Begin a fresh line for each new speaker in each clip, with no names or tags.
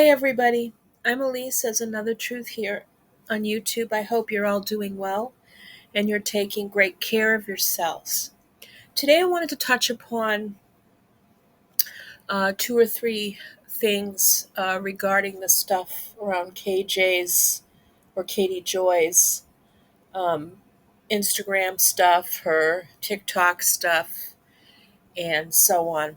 Hey everybody, I'm Elise as Another Truth here on YouTube. I hope you're all doing well and you're taking great care of yourselves. Today I wanted to touch upon two or three things regarding the stuff around KJ's or Katie Joy's um, Instagram stuff, her TikTok stuff, and so on.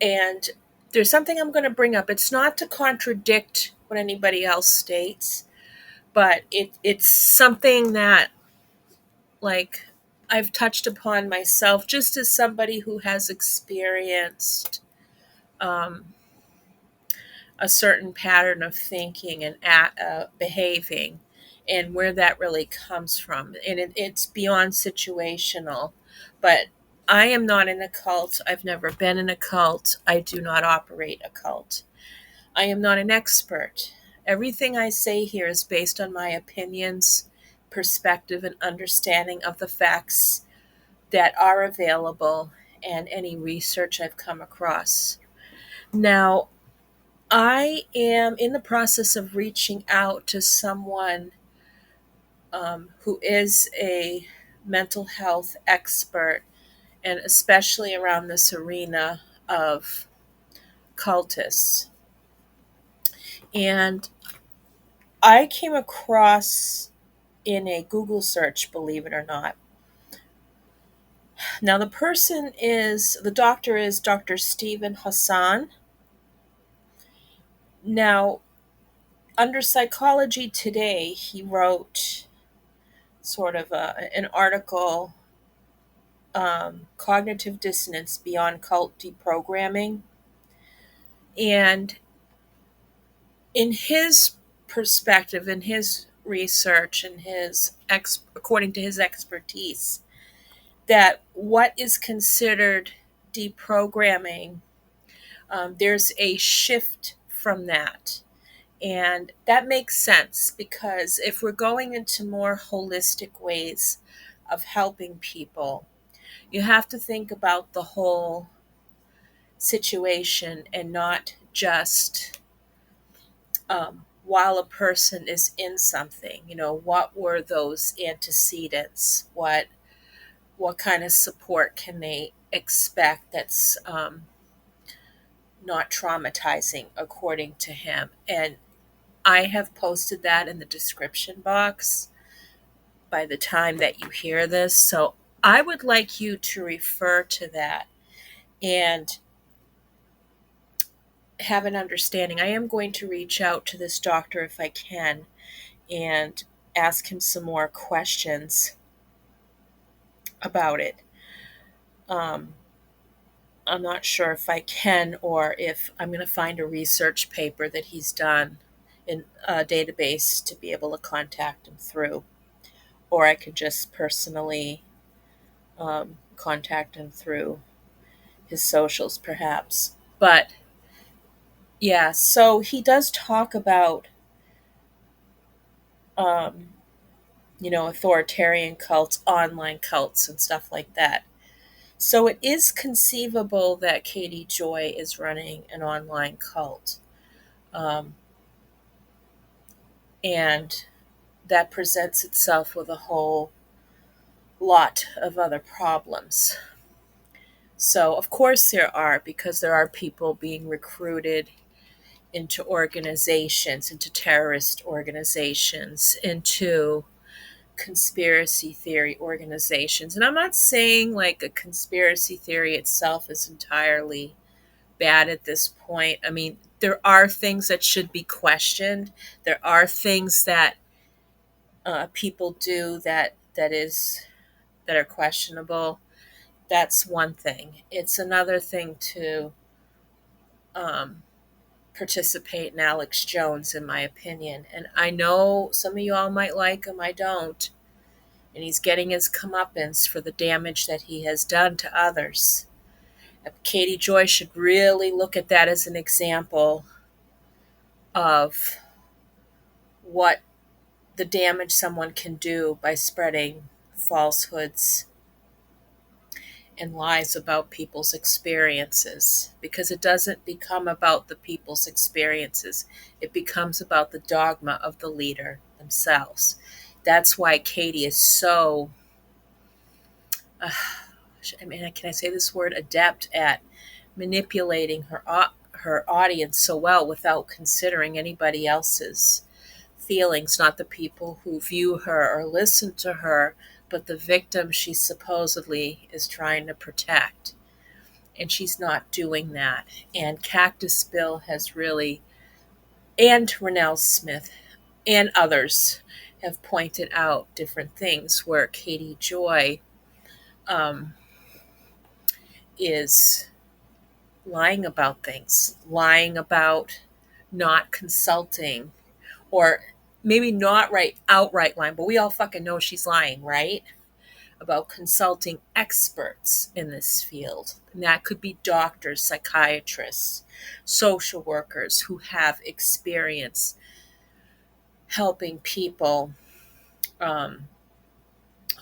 And there's something I'm going to bring up. It's not to contradict what anybody else states, but it's something that, like, I've touched upon myself just as somebody who has experienced um, a certain pattern of thinking and behaving, and where that really comes from. And it's beyond situational, but I am not in a cult. I've never been in a cult. I do not operate a cult. I am not an expert. Everything I say here is based on my opinions, perspective, and understanding of the facts that are available and any research I've come across. Now, I am in the process of reaching out to someone who is a mental health expert, and especially around this arena of cultists. And I came across in a Google search, believe it or not. Now, the doctor is Dr. Stephen Hassan. Now, under Psychology Today, he wrote sort of an article, Cognitive Dissonance Beyond Cult Deprogramming. And in his perspective, in his research, and according to his expertise, that what is considered deprogramming, there's a shift from that. And that makes sense because if we're going into more holistic ways of helping people, you have to think about the whole situation and not just while a person is in something. What were those antecedents? What kind of support can they expect that's not traumatizing, according to him? And I have posted that in the description box by the time that you hear this. So I would like you to refer to that and have an understanding. I am going to reach out to this doctor if I can and ask him some more questions about it. Um, I'm not sure if I can, or if I'm going to find a research paper that he's done in a database to be able to contact him through, or I could just personally contact him through his socials, perhaps. But yeah, so he does talk about, um, authoritarian cults, online cults, and stuff like that. So it is conceivable that Katie Joy is running an online cult. Um, and that presents itself with a whole lot of other problems. So, of course, because there are people being recruited into organizations, into terrorist organizations, into conspiracy theory organizations. And I'm not saying like a conspiracy theory itself is entirely bad at this point. I mean, there are things that should be questioned. There are things that people do that are questionable. That's one thing. It's another thing to um, participate in Alex Jones, in my opinion. And I know some of you all might like him. I don't. And he's getting his comeuppance for the damage that he has done to others. Katie Joy should really look at that as an example of what the damage someone can do by spreading falsehoods and lies about people's experiences, because it doesn't become about the people's experiences. It becomes about the dogma of the leader themselves. That's why Katie is so, uh, I mean, can I say this word, adept at manipulating her audience so well without considering anybody else's feelings, not the people who view her or listen to her, but the victim she supposedly is trying to protect. And she's not doing that. And Cactus Bill has really, and Renell Smith and others have pointed out different things where Katie Joy um, is lying about things, lying about not consulting, or maybe not right outright lying, but we all fucking know she's lying, right? About consulting experts in this field. And that could be doctors, psychiatrists, social workers who have experience helping people um,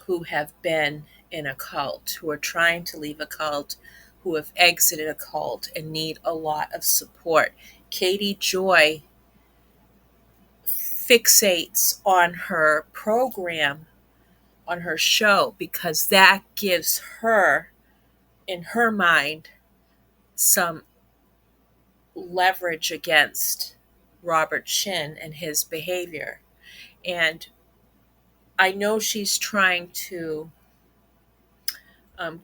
who have been in a cult, who are trying to leave a cult, who have exited a cult and need a lot of support. Katie Joy fixates on her program, on her show, because that gives her, in her mind, some leverage against Robert Shin and his behavior. And I know she's trying to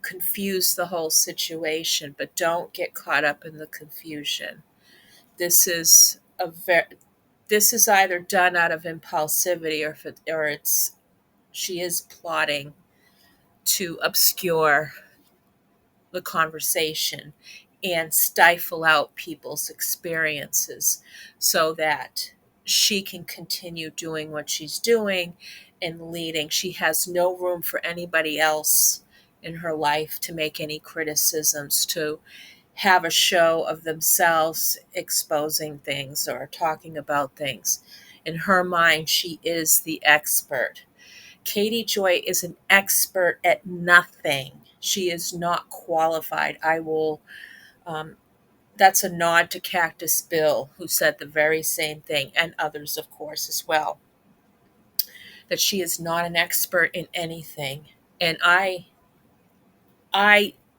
confuse the whole situation, but don't get caught up in the confusion. This is this is either done out of impulsivity, or it's she is plotting to obscure the conversation and stifle out people's experiences so that she can continue doing what she's doing and leading. She has no room for anybody else in her life to make any criticisms, to have a show of themselves exposing things or talking about things. In her mind, she is the expert. Katie Joy is an expert at nothing. She is not qualified. Um, that's a nod to Cactus Bill, who said the very same thing, and others, of course, as well, that she is not an expert in anything. And I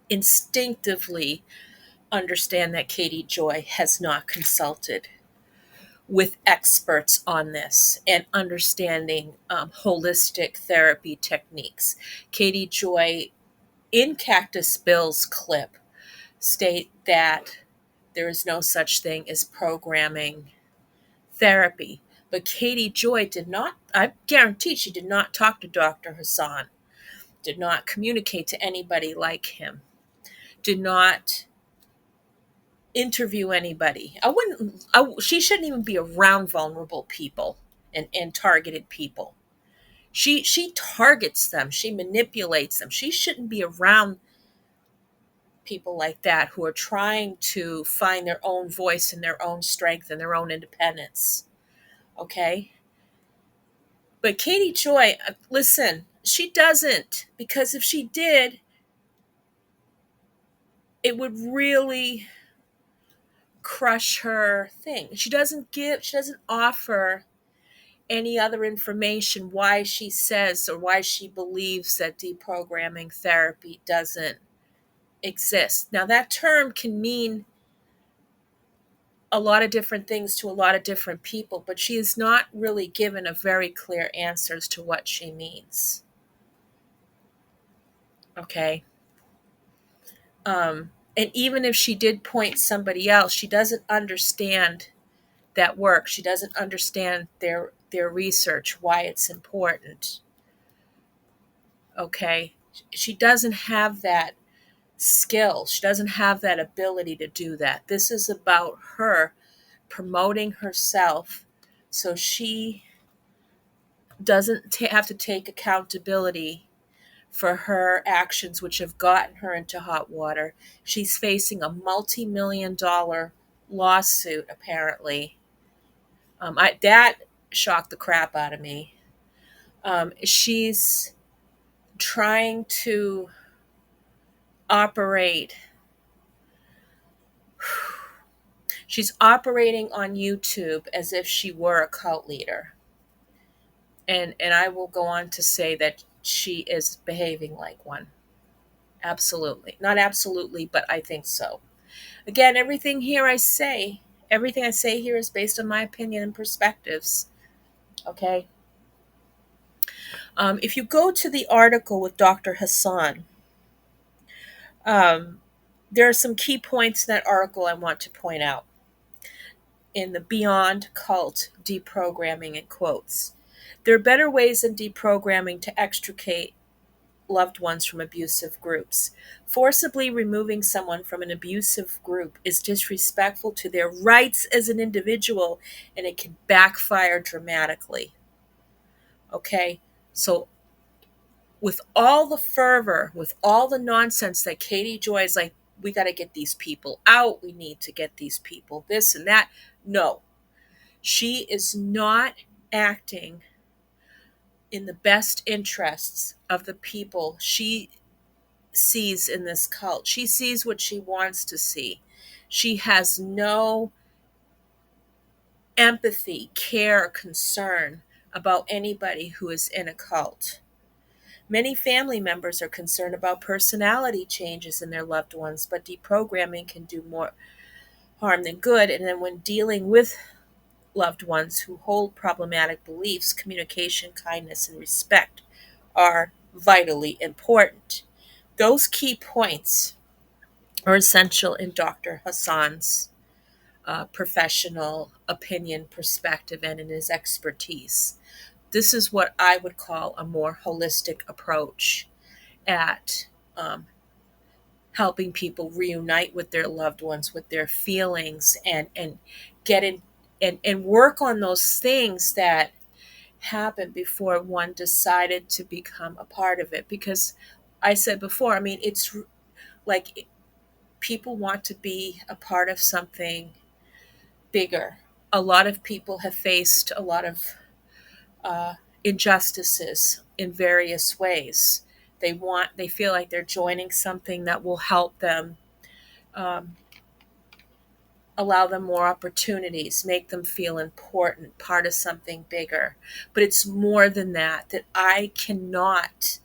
instinctively understand that Katie Joy has not consulted with experts on this and understanding holistic therapy techniques. Katie Joy, in Cactus Bill's clip, state that there is no such thing as programming therapy. But Katie Joy did not, I guarantee she did not talk to Dr. Hassan, did not communicate to anybody like him, did not interview anybody. She shouldn't even be around vulnerable people and targeted people. She targets them, she manipulates them. She shouldn't be around people like that who are trying to find their own voice and their own strength and their own independence. Okay? But Katie Joy, listen, she doesn't, because if she did, it would really crush her thing. She doesn't offer any other information why she says or why she believes that deprogramming therapy doesn't exist. Now, that term can mean a lot of different things to a lot of different people, but she is not really given a very clear answer as to what she means. Okay. And even if she did point somebody else, she doesn't understand that work. She doesn't understand their research, why it's important. Okay. She doesn't have that skill. She doesn't have that ability to do that. This is about her promoting herself so she doesn't have to take accountability for her actions, which have gotten her into hot water. She's facing a multi-million-dollar lawsuit, apparently. That shocked the crap out of me. She's trying to operate she's operating on YouTube as if she were a cult leader. And I will go on to say that she is behaving like one. Absolutely. Not absolutely, but I think so. Again, everything I say here is based on my opinion and perspectives. Okay? If you go to the article with Dr. Hassan, um, there are some key points in that article I want to point out in the Beyond Cult Deprogramming in quotes. There are better ways than deprogramming to extricate loved ones from abusive groups. Forcibly removing someone from an abusive group is disrespectful to their rights as an individual, and it can backfire dramatically. Okay? So, with all the fervor, with all the nonsense that Katie Joy is like, we got to get these people out, we need to get these people this and that. No, she is not acting in the best interests of the people she sees in this cult. She sees what she wants to see. She has no empathy, care, concern about anybody who is in a cult. Many family members are concerned about personality changes in their loved ones, but deprogramming can do more harm than good. And then when dealing with loved ones who hold problematic beliefs, communication, kindness, and respect are vitally important. Those key points are essential in Dr. Hassan's professional opinion, perspective, and in his expertise. This is what I would call a more holistic approach at helping people reunite with their loved ones, with their feelings, and get in and work on those things that happened before one decided to become a part of it. Because I said before, I mean, it's like people want to be a part of something bigger. A lot of people have faced a lot of uh, injustices in various ways. They feel like they're joining something that will help them, um, allow them more opportunities, make them feel important, part of something bigger. But it's more than that, that I cannot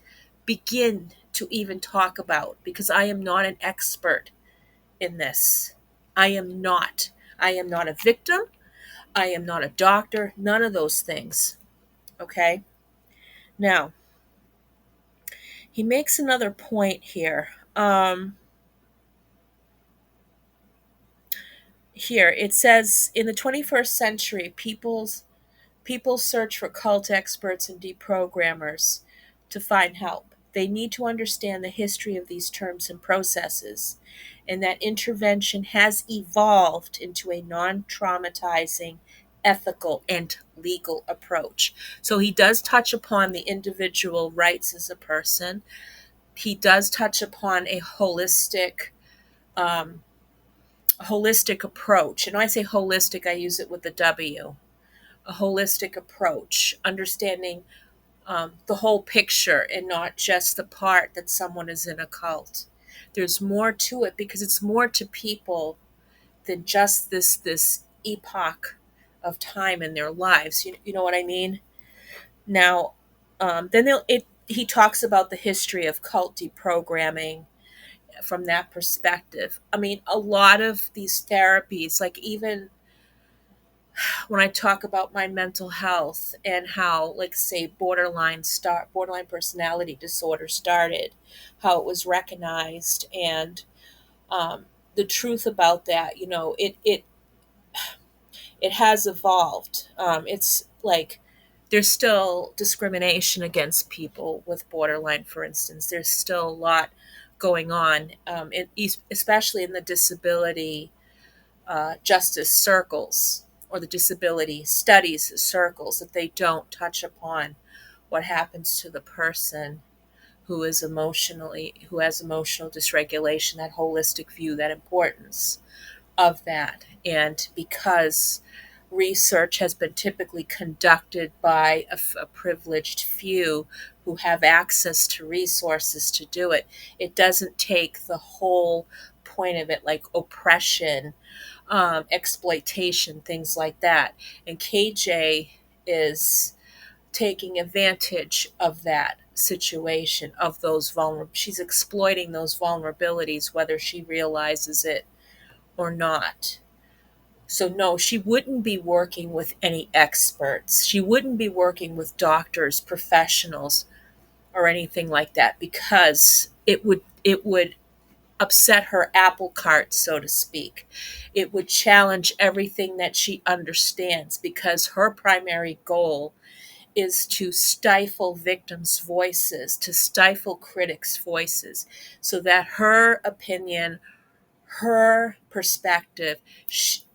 begin to even talk about because I am not an expert in this. I am not. I am not a victim. I am not a doctor. None of those things. Okay? Now, he makes another point here. Here it says in the 21st century, people search for cult experts and deprogrammers to find help. They need to understand the history of these terms and processes, and that intervention has evolved into a non traumatizing, ethical, and legal approach. So he does touch upon the individual rights as a person. He does touch upon um, a holistic approach. And when I say holistic, I use it with the W. A holistic approach, understanding the whole picture and not just the part that someone is in a cult. There's more to it because it's more to people than just this epoch of time in their lives. You know what I mean? Now, he talks about the history of cult deprogramming from that perspective. I mean, a lot of these therapies, like even when I talk about my mental health and how, like, say, borderline personality disorder started, how it was recognized, and the truth about that, it has evolved. It's like there's still discrimination against people with borderline, for instance. There's still a lot going on, especially in the disability justice circles or the disability studies circles, that they don't touch upon what happens to the person who has emotional dysregulation, that holistic view, that importance of that. And because research has been typically conducted by a privileged few who have access to resources to do it. It doesn't take the whole point of it, like oppression, exploitation, things like that. And KJ is taking advantage of that situation, of those vulnerable. She's exploiting those vulnerabilities, whether she realizes it or not. So, no, she wouldn't be working with any experts. She wouldn't be working with doctors, professionals, or anything like that because it would upset her apple cart, so to speak. It would challenge everything that she understands because her primary goal is to stifle victims' voices, to stifle critics' voices, so that her opinion, her perspective,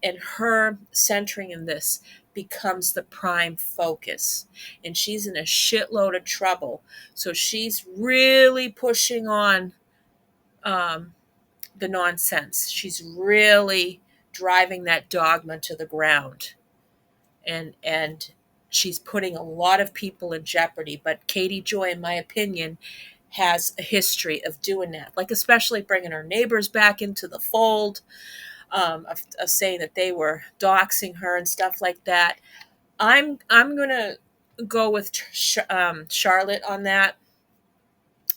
and her centering in this becomes the prime focus. And she's in a shitload of trouble. So she's really pushing on um, the nonsense. She's really driving that dogma to the ground. And she's putting a lot of people in jeopardy. But Katie Joy, in my opinion, has a history of doing that, like especially bringing her neighbors back into the fold, of saying that they were doxing her and stuff like that. I'm gonna go with Charlotte on that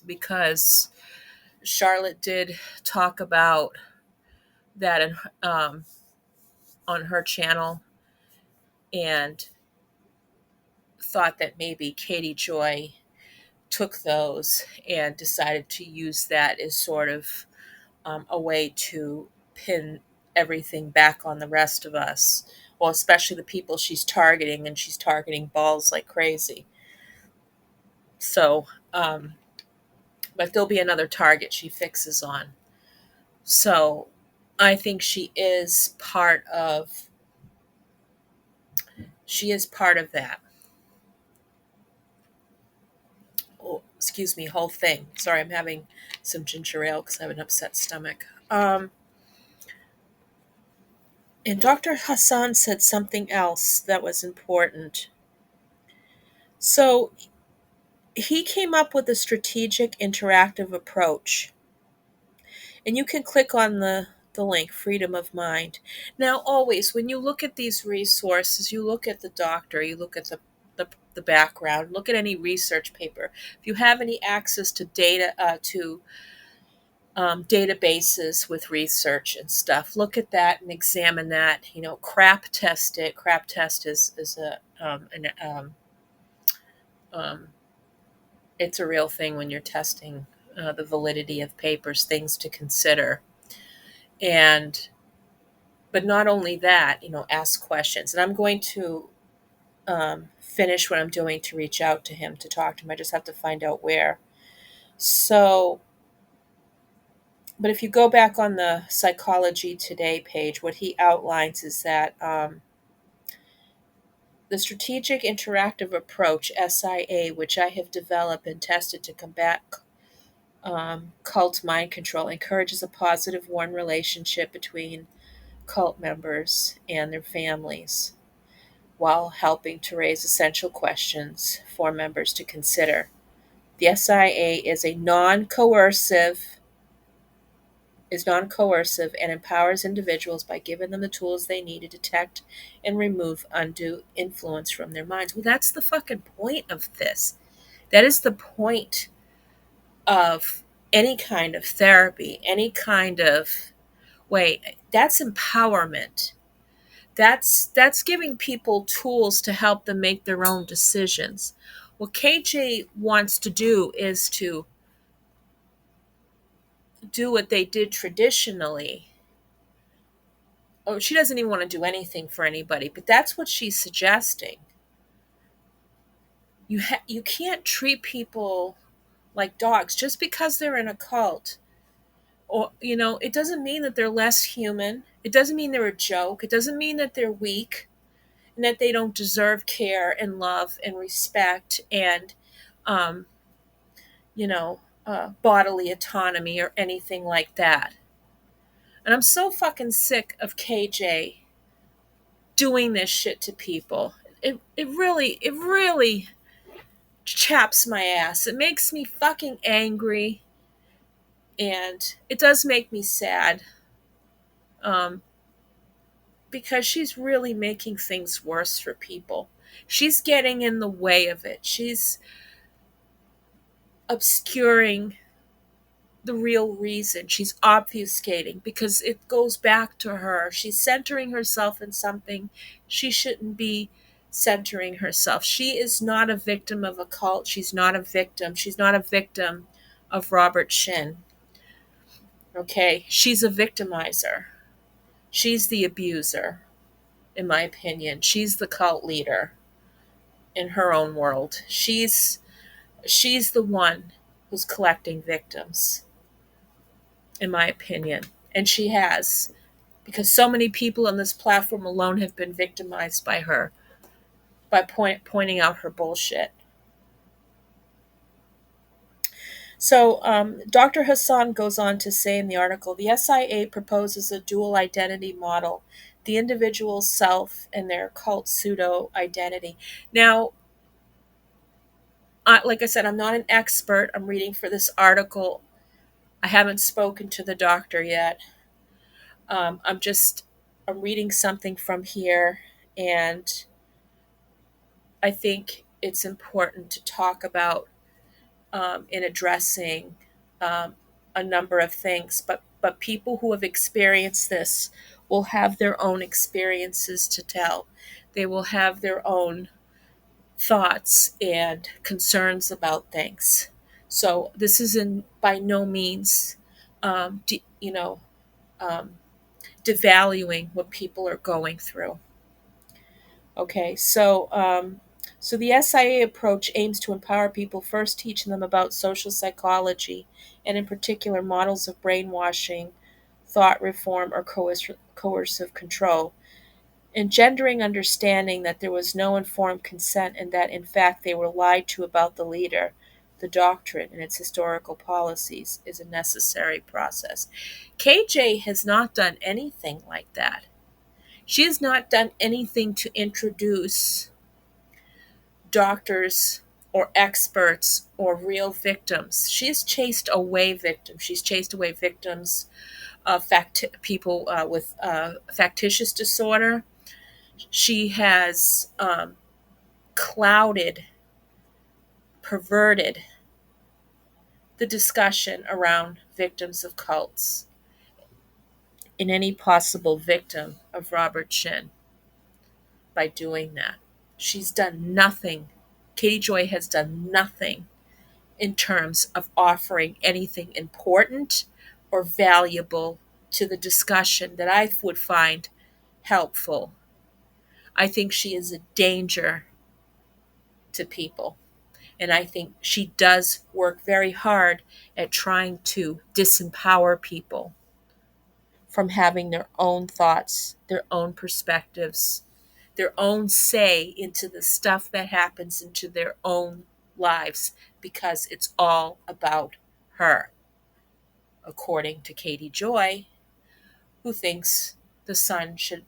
because Charlotte did talk about that on her channel and thought that maybe Katie Joy took those and decided to use that as sort of a way to pin everything back on the rest of us. Well, especially the people she's targeting, and she's targeting balls like crazy. So, but there'll be another target she fixes on. So, I think she is part of that. Oh, excuse me, whole thing. Sorry, I'm having some ginger ale because I have an upset stomach. And Dr. Hassan said something else that was important. So he came up with a strategic interactive approach. And you can click on the link, Freedom of Mind. Now, always, when you look at these resources, you look at the doctor, you look at the background, look at any research paper. If you have any access to data, to databases with research and stuff, look at that and examine that. Crap test it. Crap test is um, it's a real thing when you're testing the validity of papers, things to consider. And but not only that, ask questions. And I'm going to finish what I'm doing to reach out to him, to talk to him. I just have to find out where. So, but if you go back on the Psychology Today page, what he outlines is that the strategic interactive approach, SIA, which I have developed and tested to combat cult mind control, encourages a positive, warm relationship between cult members and their families, while helping to raise essential questions for members to consider. The SIA is non-coercive and empowers individuals by giving them the tools they need to detect and remove undue influence from their minds. Well, that's the fucking point of this. That is the point of any kind of therapy, any kind of way. That's empowerment. That's giving people tools to help them make their own decisions. What KJ wants to do is to do what they did traditionally. Oh, she doesn't even want to do anything for anybody, but that's what she's suggesting. You can't treat people like dogs just because they're in a cult. Or it doesn't mean that they're less human. It doesn't mean they're a joke. It doesn't mean that they're weak and that they don't deserve care and love and respect and um, bodily autonomy or anything like that. And I'm so fucking sick of KJ doing this shit to people. It really chaps my ass. It makes me fucking angry, and it does make me sad. Um, because she's really making things worse for people. She's getting in the way of it. She's obscuring the real reason. She's obfuscating because it goes back to her. She's centering herself in something she shouldn't be centering herself. She is not a victim of a cult. She's not a victim. She's not a victim of Robert Shin. Okay? She's a victimizer. She's the abuser, in my opinion. She's the cult leader in her own world. She's the one who's collecting victims, in my opinion. And she has, because so many people on this platform alone have been victimized by her by pointing out her bullshit. So Dr. Hassan goes on to say in the article, the SIA proposes a dual identity model, the individual self and their cult pseudo identity. Now, like I said, I'm not an expert. I'm reading for this article. I haven't spoken to the doctor yet. I'm reading something from here, and I think it's important to talk about in addressing um, a number of things. But people who have experienced this will have their own experiences to tell. They will have their own thoughts and concerns about things. So this is in by no means, you know, um, devaluing what people are going through. Okay, so the SIA approach aims to empower people, first teaching them about social psychology, and in particular models of brainwashing, thought reform, or coercive control, engendering understanding that there was no informed consent and that in fact they were lied to about the leader. The doctrine and its historical policies is a necessary process. KJ has not done anything like that. She has not done anything to introduce doctors or experts or real victims. She's chased away victims. She's chased away victims of people with factitious disorder. She has clouded, perverted the discussion around victims of cults in any possible victim of Robert Shin by doing that. She's done nothing. Katie Joy has done nothing in terms of offering anything important or valuable to the discussion that I would find helpful. I think she is a danger to people. And I think she does work very hard at trying to disempower people from having their own thoughts, their own perspectives, their own say into the stuff that happens into their own lives because it's all about her, according to Katie Joy, who thinks the sun should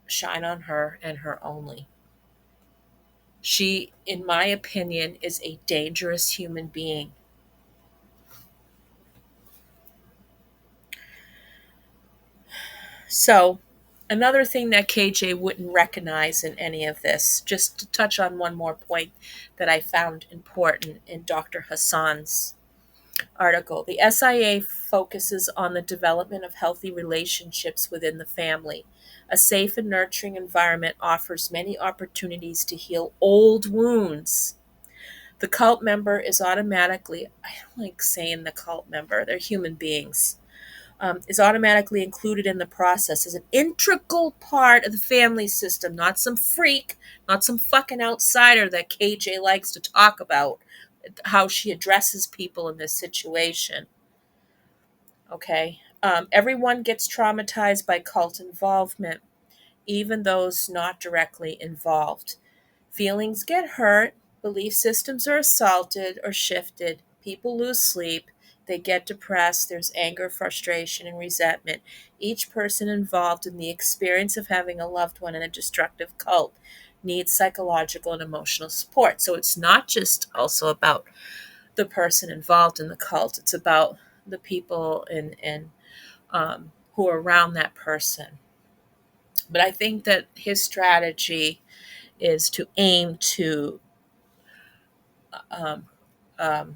shine on her and her only. She, in my opinion, is a dangerous human being. So, another thing that KJ wouldn't recognize in any of this, just to touch on one more point that I found important in Dr. Hassan's article, the SIA focuses on the development of healthy relationships within the family. A safe and nurturing environment offers many opportunities to heal old wounds. The cult member is automatically, I don't like saying the cult member, they're human beings, is automatically included in the process as an integral part of the family system, not some freak, not some fucking outsider that KJ likes to talk about, how she addresses people in this situation. Okay? Everyone gets traumatized by cult involvement, even those not directly involved. Feelings get hurt, belief systems are assaulted or shifted, people lose sleep, they get depressed, there's anger, frustration, and resentment. Each person involved in the experience of having a loved one in a destructive cult needs psychological and emotional support. So it's not just also about the person involved in the cult, it's about the people who are around that person. But I think that his strategy is to aim to um, um,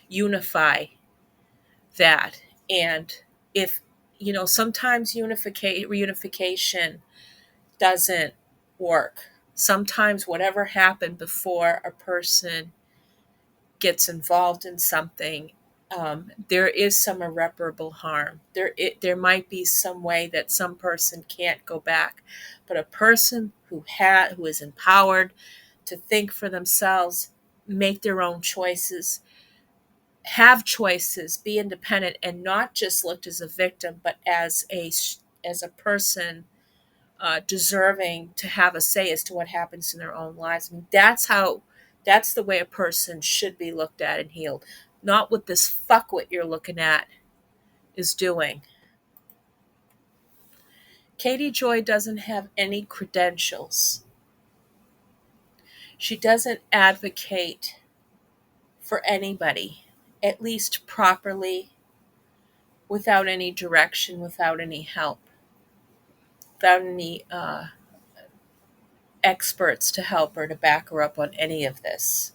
unify that. And if, sometimes reunification doesn't work. Sometimes whatever happened before a person gets involved in something, there is some irreparable harm. There might be some way that some person can't go back, but a person who is empowered to think for themselves, make their own choices, have choices, be independent, and not just looked as a victim, but as a person deserving to have a say as to what happens in their own lives. I mean, that's the way a person should be looked at and healed, not what this fuckwit you're looking at is doing. Katie Joy doesn't have any credentials. She doesn't advocate for anybody, at least properly, without any direction, without any help, without any experts to help her to back her up on any of this.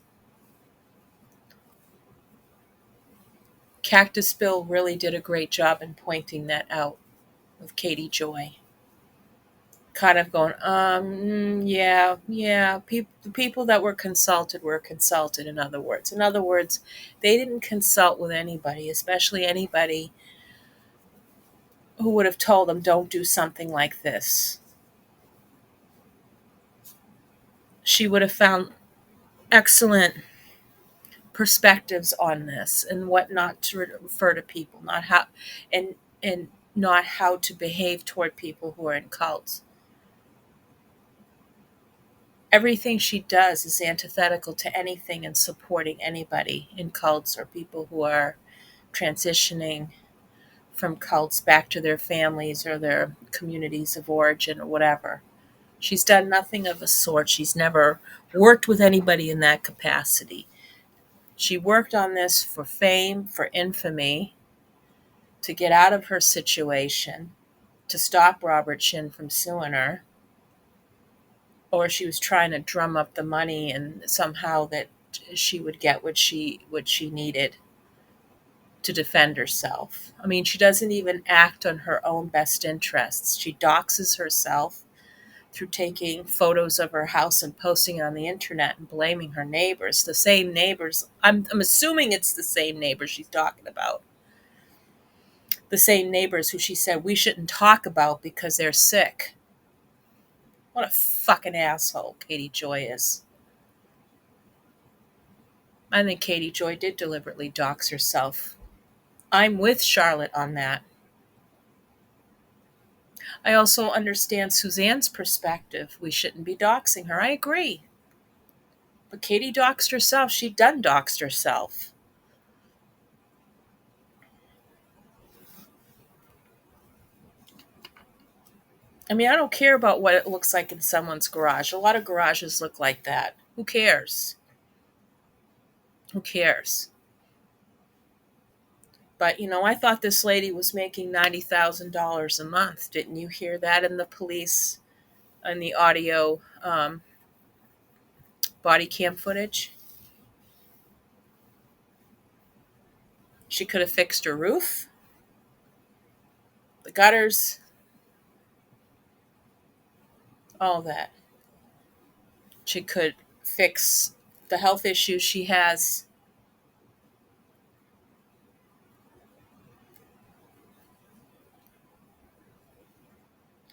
Cactus Bill really did a great job in pointing that out with Katie Joy. Kind of going, yeah. The people that were consulted, in other words. In other words, they didn't consult with anybody, especially anybody who would have told them, don't do something like this. She would have found excellent perspectives on this and what not to refer to people, not how, and not how to behave toward people who are in cults. Everything she does is antithetical to anything and supporting anybody in cults or people who are transitioning from cults back to their families or their communities of origin or whatever. She's done nothing of the sort. She's never worked with anybody in that capacity. She worked on this for fame, for infamy, to get out of her situation, to stop Robert Shin from suing her, or she was trying to drum up the money and somehow that she would get what she needed to defend herself. I mean, she doesn't even act on her own best interests. She doxes herself through taking photos of her house and posting it on the internet and blaming her neighbors, the same neighbors. I'm assuming it's the same neighbors she's talking about. The same neighbors who she said we shouldn't talk about because they're sick. What a fucking asshole Katie Joy is. I think Katie Joy did deliberately dox herself. I'm with Charlotte on that. I also understand Suzanne's perspective. We shouldn't be doxing her. I agree. But Katie doxed herself. She done doxed herself. I mean, I don't care about what it looks like in someone's garage. A lot of garages look like that. Who cares? Who cares? But, I thought this lady was making $90,000 a month. Didn't you hear that in the police, in the audio body cam footage? She could have fixed her roof, the gutters, all that. She could fix the health issues she has.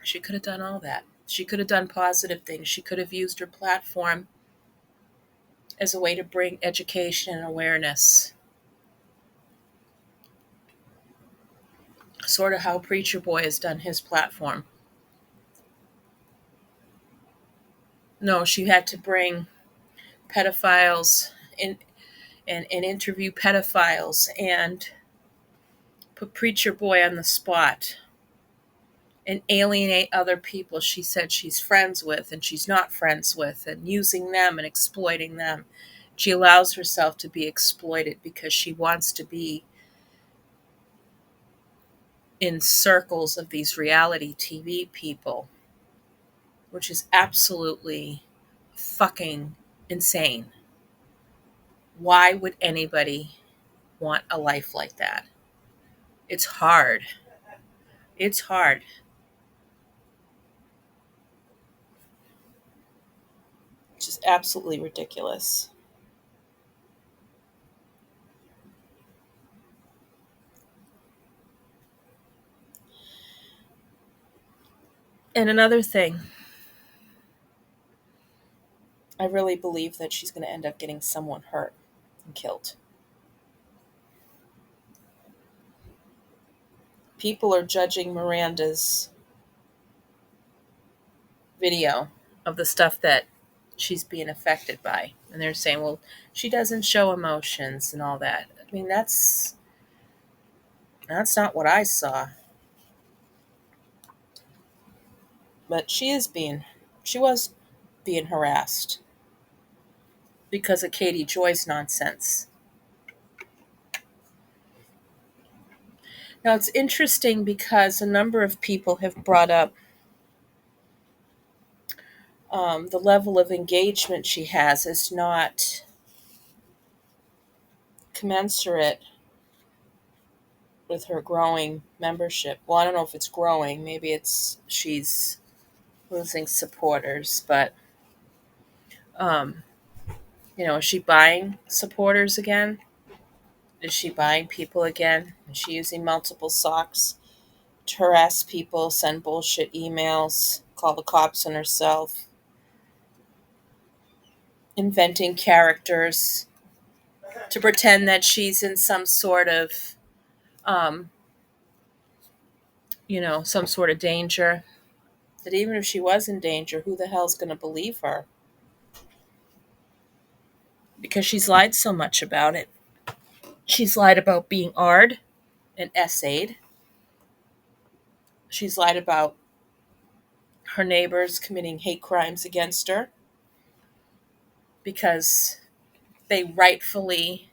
She could have done all that. She could have done positive things. She could have used her platform as a way to bring education and awareness. Sort of how Preacher Boy has done his platform. No, she had to bring pedophiles in and interview pedophiles and put Preacher Boy on the spot and alienate other people she said she's friends with and she's not friends with, and using them and exploiting them. She allows herself to be exploited because she wants to be in circles of these reality TV people, which is absolutely fucking insane. Why would anybody want a life like that? It's hard. It's hard. It's just absolutely ridiculous. And another thing, I really believe that she's going to end up getting someone hurt and killed. People are judging Miranda's video of the stuff that she's being affected by. And they're saying, well, she doesn't show emotions and all that. I mean, that's not what I saw. But she was being harassed because of Katie Joy's nonsense. Now, it's interesting because a number of people have brought up the level of engagement she has is not commensurate with her growing membership. Well, I don't know if it's growing. Maybe she's losing supporters, but um, is she buying supporters again? Is she buying people again? Is she using multiple socks to harass people, send bullshit emails, call the cops on herself, inventing characters to pretend that she's in some sort of um, some sort of danger? That even if she was in danger, who the hell's going to believe her? Because she's lied so much about it. She's lied about being AR'd and essayed. She's lied about her neighbors committing hate crimes against her because they rightfully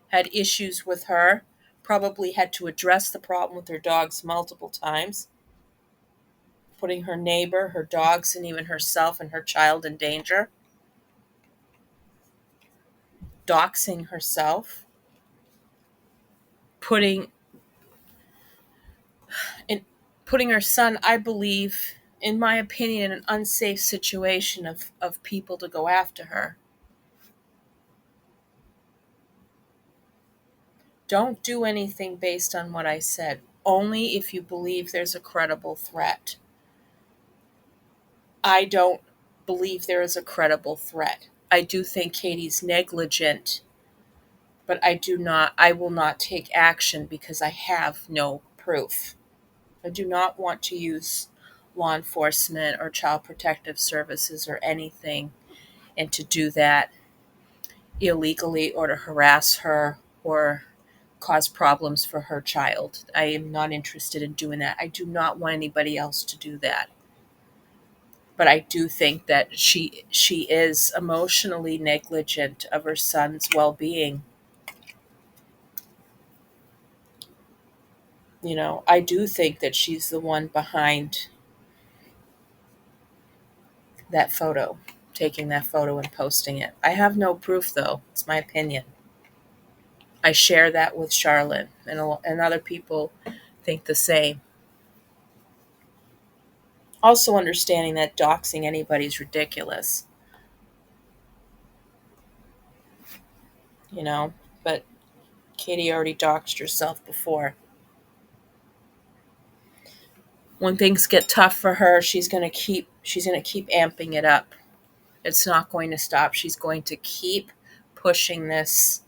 had issues with her, probably had to address the problem with her dogs multiple times, putting her neighbor, her dogs, and even herself and her child in danger, doxing herself, putting in putting her son, I believe, in my opinion, in an unsafe situation of people to go after her. Don't do anything based on what I said, only if you believe there's a credible threat. I don't believe there is a credible threat. I do think Katie's negligent, but I will not take action because I have no proof. I do not want to use law enforcement or child protective services or anything, and to do that illegally or to harass her or cause problems for her child. I am not interested in doing that. I do not want anybody else to do that. But I do think that she is emotionally negligent of her son's well-being. I do think that she's the one behind that photo, taking that photo and posting it. I have no proof, though. It's my opinion. I share that with Charlotte, and other people think the same. Also understanding that doxing anybody is ridiculous, you know, but Katie already doxed herself before. When things get tough for her, she's going to keep amping it up. It's not going to stop. She's going to keep pushing this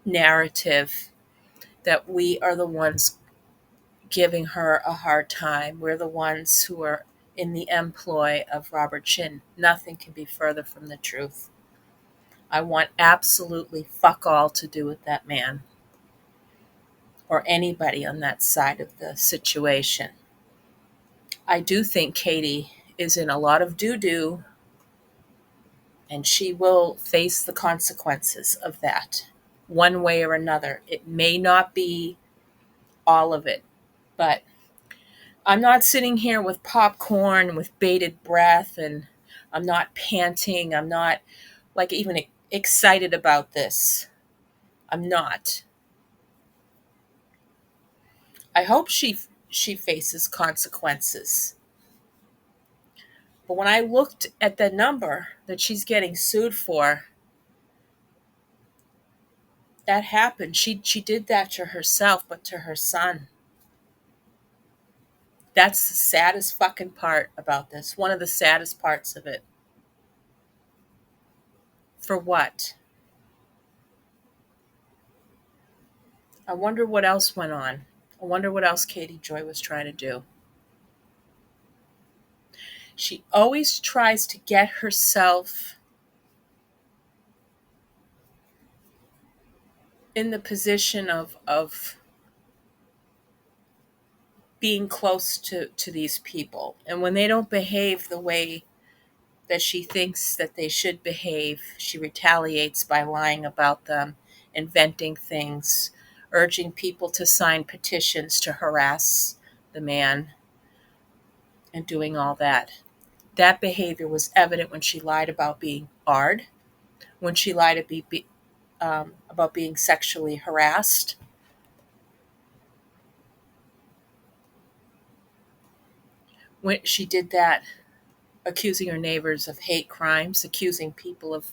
narrative that we are the ones giving her a hard time. We're the ones who are in the employ of Robert Chin. Nothing can be further from the truth. I want absolutely fuck all to do with that man or anybody on that side of the situation. I do think Katie is in a lot of doo doo, and she will face the consequences of that one way or another. It may not be all of it, but I'm not sitting here with popcorn, with bated breath, and I'm not panting. I'm not like even excited about this. I'm not. I hope she faces consequences. But when I looked at the number that she's getting sued for, that happened. She did that to herself, but to her son. That's the saddest fucking part about this. One of the saddest parts of it. For what? I wonder what else went on. I wonder what else Katie Joy was trying to do. She always tries to get herself in the position of being close to these people. And when they don't behave the way that she thinks that they should behave, she retaliates by lying about them, inventing things, urging people to sign petitions to harass the man, and doing all that. That behavior was evident when she lied about being barred, when she lied about being sexually harassed. When she did that, accusing her neighbors of hate crimes, accusing people of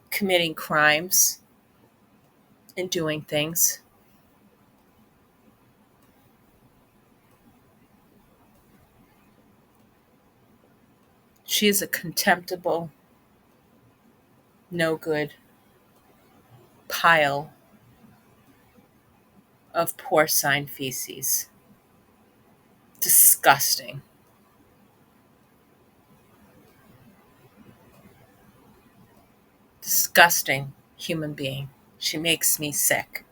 committing crimes and doing things. She is a contemptible, no good pile of porcine feces. Disgusting. Disgusting human being. She makes me sick.